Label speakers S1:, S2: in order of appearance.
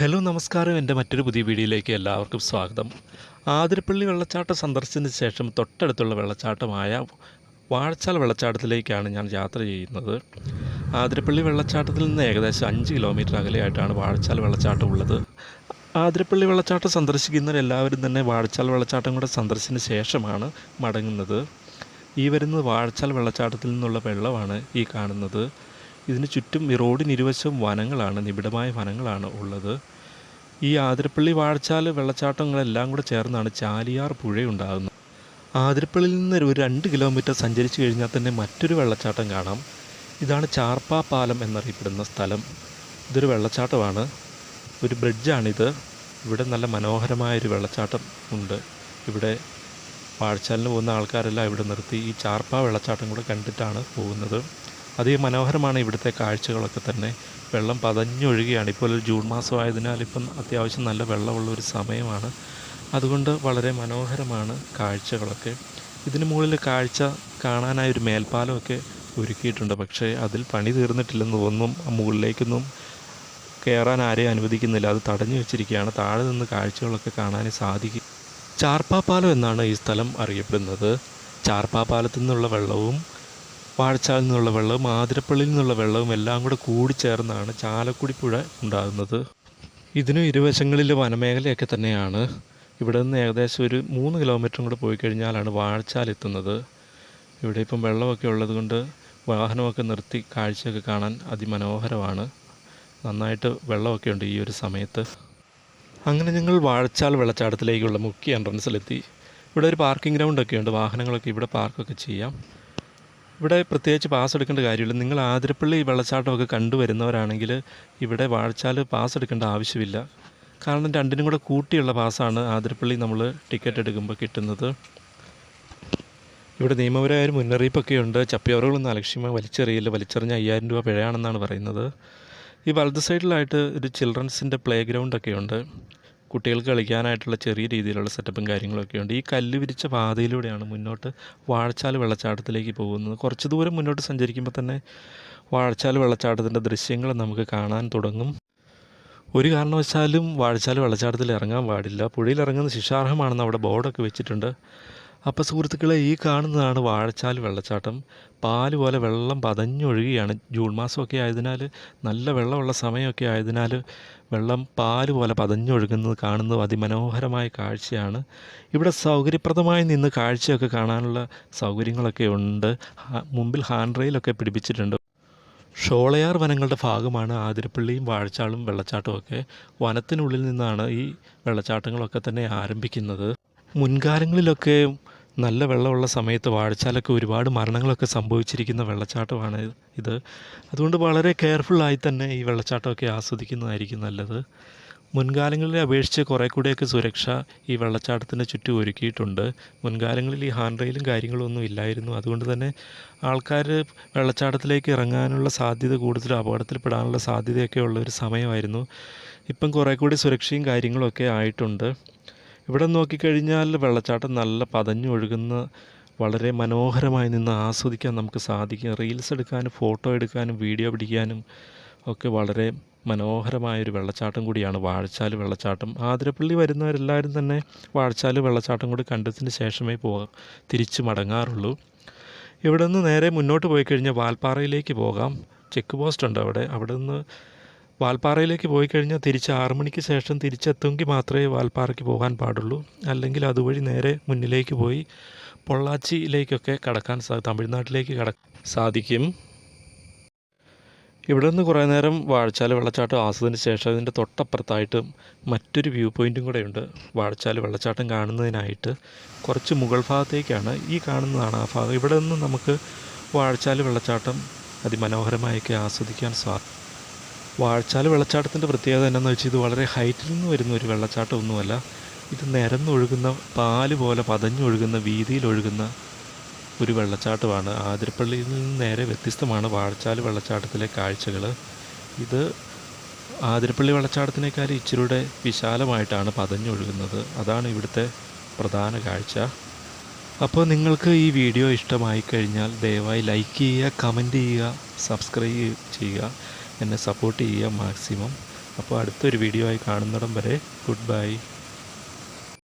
S1: Hello നമസ്കാരം. എൻ്റെ മറ്റൊരു പുതിയ വീഡിയോയിലേക്ക് എല്ലാവർക്കും സ്വാഗതം. ആതിരപ്പള്ളി വെള്ളച്ചാട്ടം സന്ദർശിച്ചതിന് ശേഷം തൊട്ടടുത്തുള്ള വെള്ളച്ചാട്ടമായ വാഴച്ചാൽ വെള്ളച്ചാട്ടത്തിലേക്കാണ് ഞാൻ യാത്ര ചെയ്യുന്നത്. ആതിരപ്പള്ളി വെള്ളച്ചാട്ടത്തിൽ നിന്ന് ഏകദേശം 5 കിലോമീറ്റർ അകലെയായിട്ടാണ് വാഴച്ചാൽ വെള്ളച്ചാട്ടം ഉള്ളത്. ആതിരപ്പള്ളി വെള്ളച്ചാട്ടം സന്ദർശിക്കുന്നവരെല്ലാവരും തന്നെ വാഴച്ചാൽ വെള്ളച്ചാട്ടം കൂടെ സന്ദർശിച്ചതിന് ശേഷമാണ് മടങ്ങുന്നത്. ഈ വരുന്നത് വാഴച്ചാൽ വെള്ളച്ചാട്ടത്തിൽ നിന്നുള്ള വെള്ളമാണ് ഈ കാണുന്നത്. ഇതിന് ചുറ്റും ഈ റോഡിന് ഇരുവശവും വനങ്ങളാണ്, നിബിഡമായ വനങ്ങളാണ് ഉള്ളത്. ഈ ആതിരപ്പള്ളി വാഴച്ചാൽ വെള്ളച്ചാട്ടങ്ങളെല്ലാം കൂടെ ചേർന്നാണ് ചാലിയാർ പുഴയുണ്ടാകുന്നത്. ആതിരപ്പള്ളിയിൽ നിന്ന് ഒരു 2 കിലോമീറ്റർ സഞ്ചരിച്ചു കഴിഞ്ഞാൽ തന്നെ മറ്റൊരു വെള്ളച്ചാട്ടം കാണാം. ഇതാണ് ചാർപ്പാ പാലം എന്നറിയപ്പെടുന്ന സ്ഥലം. ഇതൊരു വെള്ളച്ചാട്ടമാണ്, ഒരു ബ്രിഡ്ജാണിത്. ഇവിടെ നല്ല മനോഹരമായൊരു വെള്ളച്ചാട്ടം ഉണ്ട്. ഇവിടെ വാഴച്ചാലിന് പോകുന്ന ആൾക്കാരെല്ലാം ഇവിടെ നിർത്തി ഈ ചാർപ്പാ വെള്ളച്ചാട്ടം കൂടെ കണ്ടിട്ടാണ് പോകുന്നത്. മനോഹരമാണ് ഇവിടുത്തെ കാഴ്ചകളൊക്കെ തന്നെ. വെള്ളം പതഞ്ഞൊഴുകുകയാണ്. ഇപ്പോൾ ഒരു ജൂൺ മാസമായതിനാൽ ഇപ്പം അത്യാവശ്യം നല്ല വെള്ളമുള്ള ഒരു സമയമാണ്. അതുകൊണ്ട് വളരെ മനോഹരമാണ് കാഴ്ചകളൊക്കെ. ഇതിന് മുകളിൽ കാഴ്ച കാണാനായി ഒരു മേൽപ്പാലമൊക്കെ ഒരുക്കിയിട്ടുണ്ട്. പക്ഷേ അതിൽ പണി തീർന്നിട്ടില്ലെന്ന് തോന്നുന്നു. മുകളിലേക്കൊന്നും കയറാൻ ആരെയും അനുവദിക്കുന്നില്ല, അത് തടഞ്ഞു വെച്ചിരിക്കുകയാണ്. താഴെ നിന്ന് കാഴ്ചകളൊക്കെ കാണാൻ സാധിക്കും. ചാർപ്പാ പാലം എന്നാണ് ഈ സ്ഥലം അറിയപ്പെടുന്നത്. ചാർപ്പാ പാലത്തു നിന്നുള്ള വെള്ളവും വാഴച്ചാലിൽ നിന്നുള്ള വെള്ളവും ആതിരപ്പള്ളിയിൽ നിന്നുള്ള വെള്ളവും എല്ലാം കൂടെ കൂടിച്ചേർന്നാണ് ചാലക്കുടി പുഴ ഉണ്ടാകുന്നത്. ഇതിനും ഇരുവശങ്ങളിൽ വനമേഖലയൊക്കെ തന്നെയാണ്. ഇവിടെ നിന്ന് ഏകദേശം ഒരു 3 കിലോമീറ്ററും കൂടെ പോയി കഴിഞ്ഞാലാണ് വാഴച്ചാൽ എത്തുന്നത്. ഇവിടെ ഇപ്പം വെള്ളമൊക്കെ ഉള്ളതുകൊണ്ട് വാഹനമൊക്കെ നിർത്തി കാഴ്ചയൊക്കെ കാണാൻ അതിമനോഹരമാണ്. നന്നായിട്ട് വെള്ളമൊക്കെ ഉണ്ട് ഈ ഒരു സമയത്ത്. അങ്ങനെ ഞങ്ങൾ വാഴച്ചാൽ വെള്ളച്ചാട്ടത്തിലേക്കുള്ള മുഖ്യ എൻട്രൻസിലെത്തി. ഇവിടെ ഒരു പാർക്കിംഗ് ഗ്രൗണ്ടൊക്കെ ഉണ്ട്, വാഹനങ്ങളൊക്കെ ഇവിടെ പാർക്കൊക്കെ ചെയ്യാം. ഇവിടെ പ്രത്യേകിച്ച് പാസ് എടുക്കേണ്ട കാര്യമില്ല. നിങ്ങൾ ആതിരപ്പള്ളി വെള്ളച്ചാട്ടമൊക്കെ കണ്ടുവരുന്നവരാണെങ്കിൽ ഇവിടെ വാഴച്ചാൽ പാസ് എടുക്കേണ്ട ആവശ്യമില്ല. കാരണം രണ്ടിനും കൂടെ കൂട്ടിയുള്ള പാസ്സാണ് ആതിരപ്പള്ളി നമ്മൾ ടിക്കറ്റ് എടുക്കുമ്പോൾ കിട്ടുന്നത്. ഇവിടെ നിയമപരമായ മുന്നറിയിപ്പൊക്കെ ഉണ്ട്. ചപ്പിയോറുകളൊന്നും അലക്ഷ്യമായി വലിച്ചെറിയില്ല, വലിച്ചെറിഞ്ഞ 5000 രൂപ പിഴയാണെന്നാണ് പറയുന്നത്. ഈ വലത് സൈഡിലായിട്ട് ഒരു ചിൽഡ്രൻസിൻ്റെ പ്ലേ ഗ്രൗണ്ടൊക്കെ ഉണ്ട്. കുട്ടികൾക്ക് കളിക്കാനായിട്ടുള്ള ചെറിയ രീതിയിലുള്ള സെറ്റപ്പും കാര്യങ്ങളൊക്കെ ഉണ്ട്. ഈ കല്ല് വിരിച്ച പാതയിലൂടെയാണ് മുന്നോട്ട് വാഴച്ചാൽ വെള്ളച്ചാട്ടത്തിലേക്ക് പോകുന്നത്. കുറച്ച് ദൂരം മുന്നോട്ട് സഞ്ചരിക്കുമ്പോൾ തന്നെ വാഴച്ചാൽ വെള്ളച്ചാട്ടത്തിൻ്റെ ദൃശ്യങ്ങൾ നമുക്ക് കാണാൻ തുടങ്ങും. ഒരു കാരണവശാലും വാഴച്ചാൽ വെള്ളച്ചാട്ടത്തിൽ ഇറങ്ങാൻ പാടില്ല, പുഴയിൽ ഇറങ്ങുന്നത് ശിക്ഷാർഹമാണെന്ന് അവിടെ ബോർഡൊക്കെ വെച്ചിട്ടുണ്ട്. അപ്പോൾ സുഹൃത്തുക്കളെ, ഈ കാണുന്നതാണ് വാഴച്ചാൽ വെള്ളച്ചാട്ടം. പാല് പോലെ വെള്ളം പതഞ്ഞൊഴുകുകയാണ്. ജൂൺ മാസമൊക്കെ ആയതിനാൽ, നല്ല വെള്ളമുള്ള സമയമൊക്കെ ആയതിനാൽ വെള്ളം പാല് പോലെ പതഞ്ഞൊഴുകുന്നത് കാണുന്നത് അതിമനോഹരമായ കാഴ്ചയാണ്. ഇവിടെ സൗകര്യപ്രദമായി നിന്ന് കാഴ്ചയൊക്കെ കാണാനുള്ള സൗകര്യങ്ങളൊക്കെ ഉണ്ട്. മുമ്പിൽ ഹാൻഡ് റെയിലൊക്കെ പിടിപ്പിച്ചിട്ടുണ്ട്. ഷോളയാർ വനങ്ങളുടെ ഭാഗമാണ് ആതിരപ്പള്ളിയും വാഴച്ചാലും വെള്ളച്ചാട്ടവും ഒക്കെ. വനത്തിനുള്ളിൽ നിന്നാണ് ഈ വെള്ളച്ചാട്ടങ്ങളൊക്കെ തന്നെ ആരംഭിക്കുന്നത്. മുൻകാലങ്ങളിലൊക്കെ നല്ല വെള്ളമുള്ള സമയത്ത് വാഴച്ചാലൊക്കെ ഒരുപാട് മരണങ്ങളൊക്കെ സംഭവിച്ചിരിക്കുന്ന വെള്ളച്ചാട്ടമാണ് ഇത്. അതുകൊണ്ട് വളരെ കെയർഫുള്ളായി തന്നെ ഈ വെള്ളച്ചാട്ടമൊക്കെ ആസ്വദിക്കുന്നതായിരിക്കും നല്ലത്. മുൻകാലങ്ങളിലെ അപേക്ഷിച്ച് കുറേ കൂടെയൊക്കെ സുരക്ഷ ഈ വെള്ളച്ചാട്ടത്തിന് ചുറ്റും ഒരുക്കിയിട്ടുണ്ട്. മുൻകാലങ്ങളിൽ ഈ ഹാൻഡ് റെയിലും കാര്യങ്ങളൊന്നും ഇല്ലായിരുന്നു. അതുകൊണ്ട് തന്നെ ആൾക്കാർ വെള്ളച്ചാട്ടത്തിലേക്ക് ഇറങ്ങാനുള്ള സാധ്യത കൂടുതലും അപകടത്തിൽപ്പെടാനുള്ള സാധ്യതയൊക്കെ ഉള്ള ഒരു സമയമായിരുന്നു. ഇപ്പം കുറേ കൂടി സുരക്ഷയും കാര്യങ്ങളൊക്കെ ആയിട്ടുണ്ട്. ഇവിടെ നോക്കിക്കഴിഞ്ഞാൽ വെള്ളച്ചാട്ടം നല്ല പതഞ്ഞൊഴുകുന്ന, വളരെ മനോഹരമായി നിന്ന് ആസ്വദിക്കാൻ നമുക്ക് സാധിക്കും. റീൽസ് എടുക്കാനും ഫോട്ടോ എടുക്കാനും വീഡിയോ പിടിക്കാനും ഒക്കെ വളരെ മനോഹരമായൊരു വെള്ളച്ചാട്ടം കൂടിയാണ് വാഴച്ചാൽ വെള്ളച്ചാട്ടം. ആതിരപ്പള്ളി വരുന്നവരെല്ലാവരും തന്നെ വാഴച്ചാൽ വെള്ളച്ചാട്ടം കൂടി കണ്ടതിന് ശേഷമേ തിരിച്ച് മടങ്ങാറുള്ളൂ. ഇവിടെ നിന്ന് നേരെ മുന്നോട്ട് പോയി കഴിഞ്ഞാൽ വാൽപ്പാറയിലേക്ക് പോകാം. ചെക്ക് പോസ്റ്റ് ഉണ്ട് അവിടെ നിന്ന് വാൽപ്പാറയിലേക്ക് പോയി കഴിഞ്ഞാൽ തിരിച്ച് 6 മണിക്ക് ശേഷം തിരിച്ചെത്തുമെങ്കിൽ മാത്രമേ വാൽപ്പാറയ്ക്ക് പോകാൻ പാടുള്ളൂ. അല്ലെങ്കിൽ അതുവഴി നേരെ മുന്നിലേക്ക് പോയി പൊള്ളാച്ചിയിലേക്കൊക്കെ കടക്കാൻ തമിഴ്നാട്ടിലേക്ക് സാധിക്കും. ഇവിടെ നിന്ന് കുറേ നേരം വാഴച്ചാൽ വെള്ളച്ചാട്ടം ആസ്വദിച്ചതിന് ശേഷം അതിൻ്റെ തൊട്ടപ്പുറത്തായിട്ട് മറ്റൊരു വ്യൂ പോയിൻറ്റും കൂടെ ഉണ്ട്. വാഴച്ചാൽ വെള്ളച്ചാട്ടം കാണുന്നതിനായിട്ട് കുറച്ച് മുകൾ ഭാഗത്തേക്കാണ് ഈ കാണുന്നതാണ് ആ ഭാഗം. ഇവിടെ നിന്ന് നമുക്ക് വാഴച്ചാൽ വെള്ളച്ചാട്ടം അതിമനോഹരമായൊക്കെ ആസ്വദിക്കാൻ സാധിക്കും. വാഴച്ചാൽ വെള്ളച്ചാട്ടത്തിൻ്റെ പ്രത്യേകത എന്താണെന്ന് വെച്ചാൽ ഇത് വളരെ ഹൈറ്റിൽ നിന്ന് വരുന്ന ഒരു വെള്ളച്ചാട്ടമൊന്നുമല്ല. ഇത് നിരന്നൊഴുകുന്ന, പാല് പോലെ പതഞ്ഞൊഴുകുന്ന, വീതിയിലൊഴുകുന്ന ഒരു വെള്ളച്ചാട്ടമാണ്. ആതിരപ്പള്ളിയിൽ നിന്ന് നേരെ വ്യത്യസ്തമാണ് വാഴച്ചാൽ വെള്ളച്ചാട്ടത്തിലെ കാഴ്ചകൾ. ഇത് ആതിരപ്പള്ളി വെള്ളച്ചാട്ടത്തിനേക്കാൾ ഇച്ചിരൂടെ വിശാലമായിട്ടാണ് പതഞ്ഞൊഴുകുന്നത്. അതാണ് ഇവിടുത്തെ പ്രധാന കാഴ്ച. അപ്പോൾ നിങ്ങൾക്ക് ഈ വീഡിയോ ഇഷ്ടമായി കഴിഞ്ഞാൽ ദയവായി ലൈക്ക് ചെയ്യുക, കമൻറ്റ് ചെയ്യുക, സബ്സ്ക്രൈബ് ചെയ്യുക, എന്നെ സപ്പോർട്ട് ചെയ്യുക മാക്സിമം. അപ്പോൾ അടുത്തൊരു വീഡിയോ ആയി കാണുന്നിടം വരെ ഗുഡ് ബൈ.